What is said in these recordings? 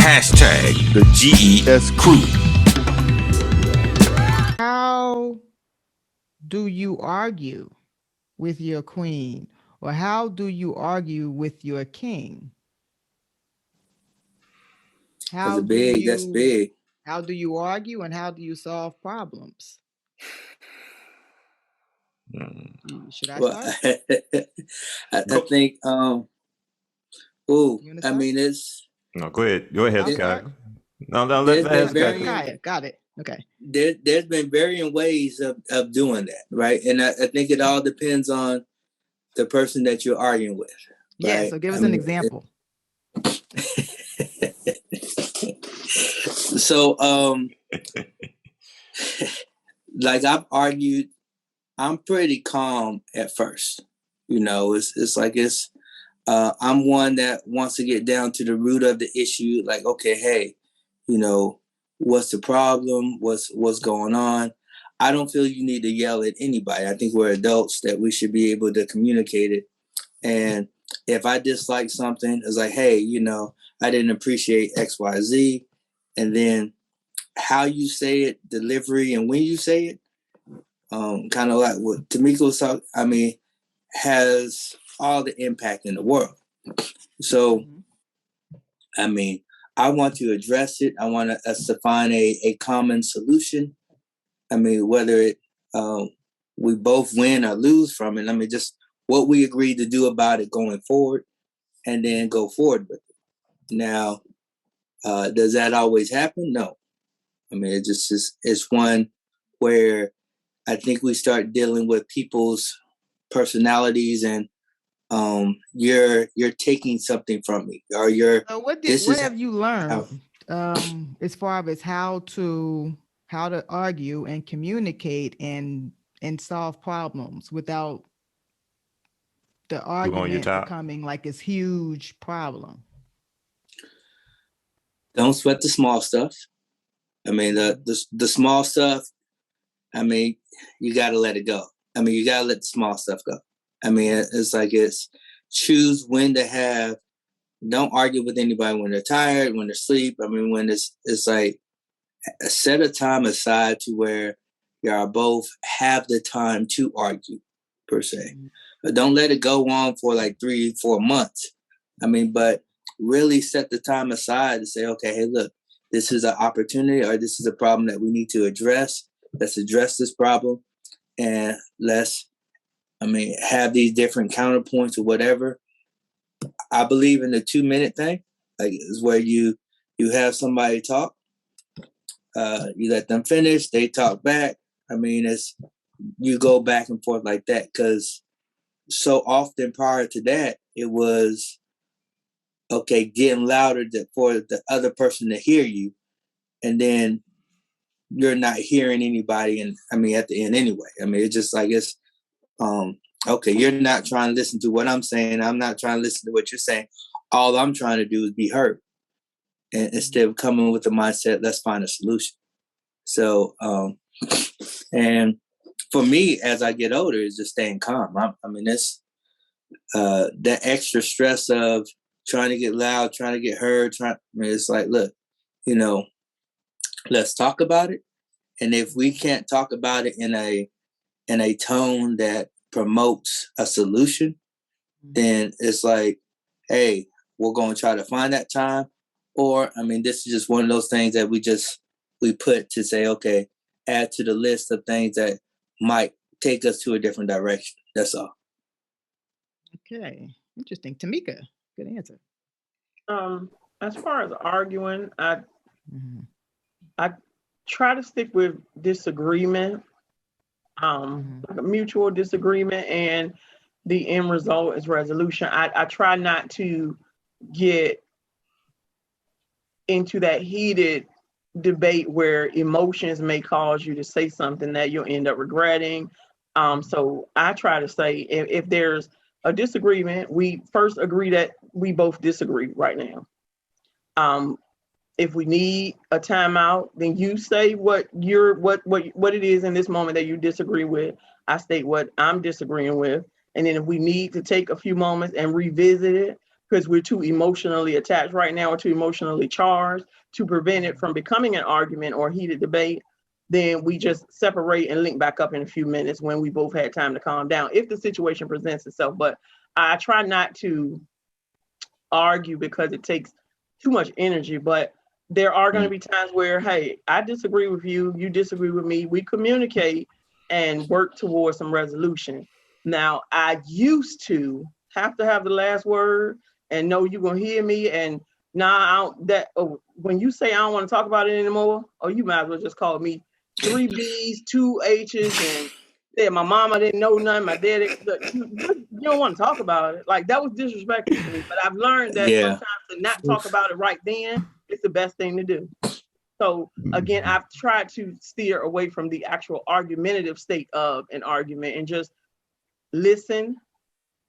Hashtag the GES crew. How do you argue with your queen, or how do you argue with your king? That's big. How do you argue and how do you solve problems? Should I start? I think it's no, go ahead, Scott. No, got it. Okay. There's been varying ways of doing that, right? And I think it all depends on the person that you're arguing with. Yeah, right? So give us an example. So like I've argued, I'm pretty calm at first. I'm one that wants to get down to the root of the issue. Like, okay, hey, what's the problem? What's going on? I don't feel you need to yell at anybody. I think we're adults that we should be able to communicate it. And if I dislike something, it's like, hey, I didn't appreciate X, Y, Z. And then how you say it, delivery, and when you say it, kind of like what Tamika was talking, has all the impact in the world. So, I want to address it. I want us to find a common solution. Whether we both win or lose from it. Just what we agreed to do about it going forward, and then go forward with it. Now, does that always happen? No. It's one where I think we start dealing with people's personalities, and you're taking something from me, or So what have you learned as far as how to argue and communicate and solve problems without the argument becoming like this huge problem? Don't sweat the small stuff. The small stuff, you got to let it go. You got to let the small stuff go. It's choose when to have, don't argue with anybody when they're tired, when they're asleep. When it's like set a time aside to where y'all both have the time to argue, per se. But don't let it go on for like 3-4 months. But really set the time aside to say, okay, hey, look, this is an opportunity, or this is a problem that we need to address. Let's address this problem, and let's, have these different counterpoints or whatever. I believe in the 2-minute thing, like is where you have somebody talk, you let them finish, they talk back. You go back and forth like that, because so often prior to that, it was okay, getting louder for the other person to hear you, and then you're not hearing anybody. And at the end anyway, it's just like okay, you're not trying to listen to what I'm saying. I'm not trying to listen to what you're saying. All I'm trying to do is be heard. And instead of coming with the mindset, let's find a solution. So, and for me, as I get older, is just staying calm. That's that extra stress of trying to get loud, trying to get heard. It's like, look, let's talk about it. And if we can't talk about it in a tone that promotes a solution, then it's like, hey, we're going to try to find that time. Or, this is just one of those things that we put to say, okay, add to the list of things that might take us to a different direction. That's all. Okay. Interesting. Tamika, good answer. As far as arguing, I try to stick with disagreement, like a mutual disagreement, and the end result is resolution. I try not to get into that heated debate where emotions may cause you to say something that you'll end up regretting. So I try to say, if there's a disagreement, we first agree that we both disagree right now. If we need a timeout, then you say what it is in this moment that you disagree with. I state what I'm disagreeing with. And then if we need to take a few moments and revisit it, because we're too emotionally attached right now, or too emotionally charged, to prevent it from becoming an argument or heated debate, then we just separate and link back up in a few minutes when we both had time to calm down, if the situation presents itself. But I try not to argue because it takes too much energy. But there are going to be times where, hey, I disagree with you, you disagree with me, we communicate and work towards some resolution. Now, I used to have the last word and know you're gonna hear me. And now I don't, when you say I don't want to talk about it anymore, oh, you might as well just call me 3 B's, 2 H's, and said my mama didn't know nothing, my daddy. You don't want to talk about it. Like, that was disrespectful to me. But I've learned that sometimes to not talk about it right then, it's the best thing to do. So again, I've tried to steer away from the actual argumentative state of an argument and just listen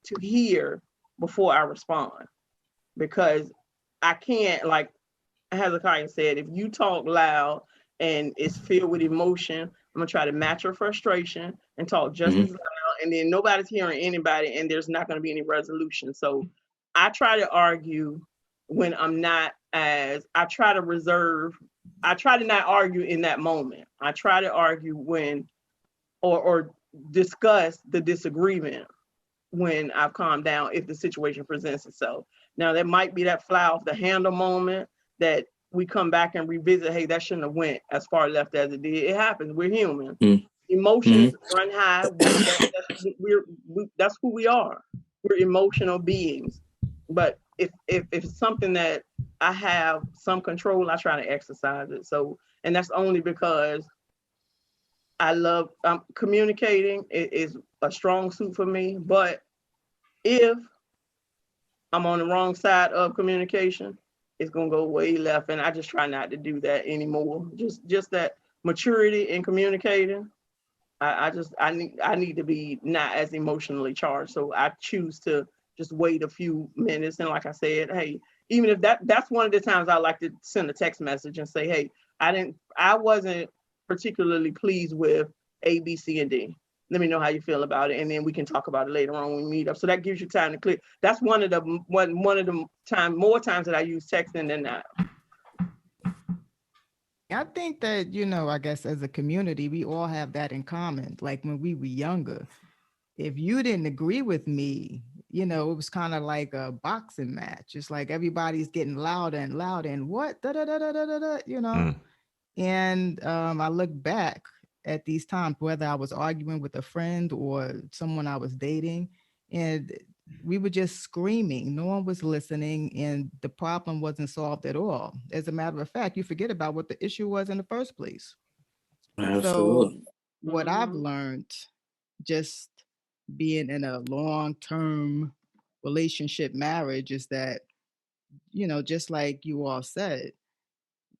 to hear before I respond, because I can't, like Hezekiah said, if you talk loud and it's filled with emotion, I'm gonna try to match your frustration and talk just as loud, and then nobody's hearing anybody and there's not gonna be any resolution. So I try to argue when I'm not I try to not argue in that moment. I try to argue when or discuss the disagreement when I've calmed down, if the situation presents itself. Now, there might be that fly off the handle moment that we come back and revisit, hey, that shouldn't have went as far left as it did. It happens. We're human. Emotions run high. That's who we are. We're emotional beings. But if it's something that I have some control, I try to exercise it. So, and that's only because I love communicating. It is a strong suit for me. But if I'm on the wrong side of communication, it's gonna go way left, and I just try not to do that anymore. Just that maturity in communicating. I need to be not as emotionally charged. So I choose to just wait a few minutes. And like I said, hey, even if that's one of the times I like to send a text message and say, hey, I wasn't particularly pleased with A, B, C, and D. Let me know how you feel about it, and then we can talk about it later on when we meet up. So that gives you time to clear. That's one of the more times that I use texting than not. I think that, I guess as a community, we all have that in common. Like when we were younger, if you didn't agree with me, it was kind of like a boxing match. It's like everybody's getting louder and louder and what, da, da, da, da, da, da, And I look back at these times, whether I was arguing with a friend or someone I was dating, and we were just screaming. No one was listening, and the problem wasn't solved at all. As a matter of fact, you forget about what the issue was in the first place. Absolutely. So what I've learned, just being in a long-term relationship marriage, is that, just like you all said,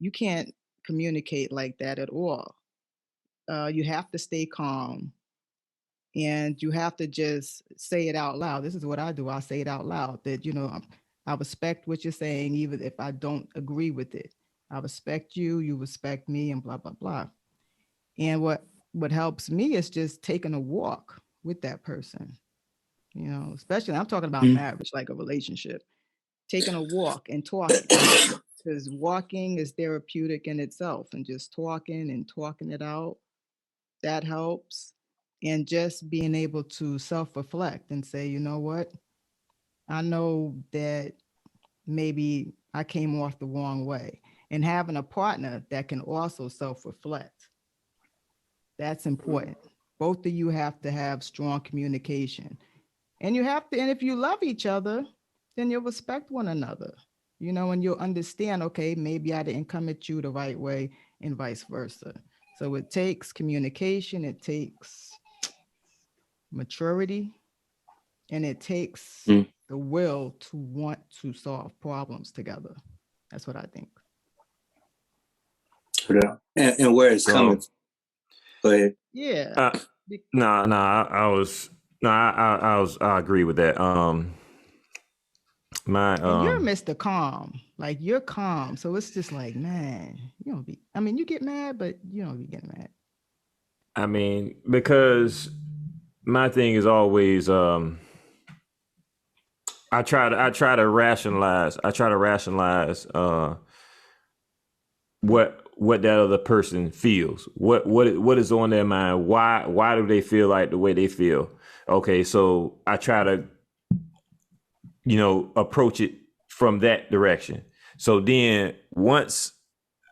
you can't communicate like that at all. You have to stay calm, and you have to just say it out loud. This is what I do. I say it out loud that, I respect what you're saying, even if I don't agree with it. I respect you, you respect me, and blah, blah, blah. And what helps me is just taking a walk with that person, especially I'm talking about marriage, like a relationship, taking a walk and talking, because walking is therapeutic in itself, and just talking and talking it out, that helps. And just being able to self-reflect and say, you know what? I know that maybe I came off the wrong way. And having a partner that can also self-reflect, that's important. Both of you have to have strong communication. And and if you love each other, then you'll respect one another, and you'll understand, okay, maybe I didn't come at you the right way, and vice versa. So it takes communication, it takes maturity, and it takes the will to want to solve problems together. That's what I think. And where it's coming from. Go ahead. Yeah. I agree with that. And you're Mr. Calm. Like, you're calm. So it's just like, man, you get mad, but you don't be getting mad. I mean, because my thing is always, I try to rationalize. I try to rationalize what that other person feels. What is on their mind? Why do they feel like the way they feel? Okay, so I try to, approach it from that direction. So then once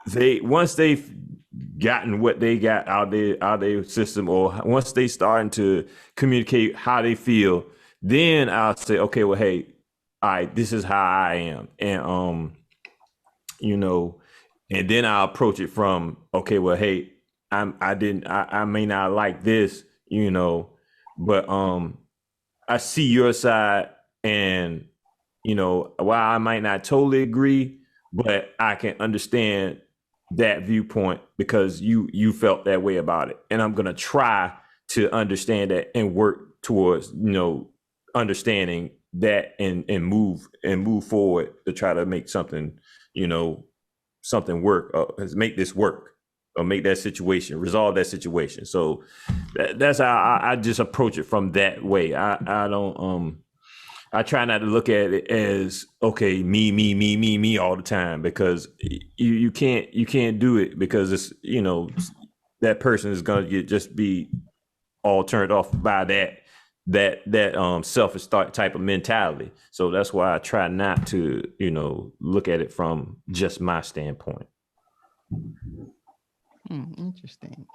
they've gotten what they got out their system, or once they starting to communicate how they feel, then I'll say, okay, well, hey, all right, this is how I am, and you know, and then I'll approach it from, okay, well, hey, I may not like this, but I see your side, and while I might not totally agree, but I can understand that viewpoint because you felt that way about it, and I'm gonna try to understand that and work towards understanding that, and move forward to try to make something something work, make this work, or make that situation, resolve that situation. So that's how I just approach it from that way. I don't I try not to look at it as, okay, me all the time, because you can't do it, because it's that person is gonna just be all turned off by that selfish type of mentality. So that's why I try not to look at it from just my standpoint. Interesting.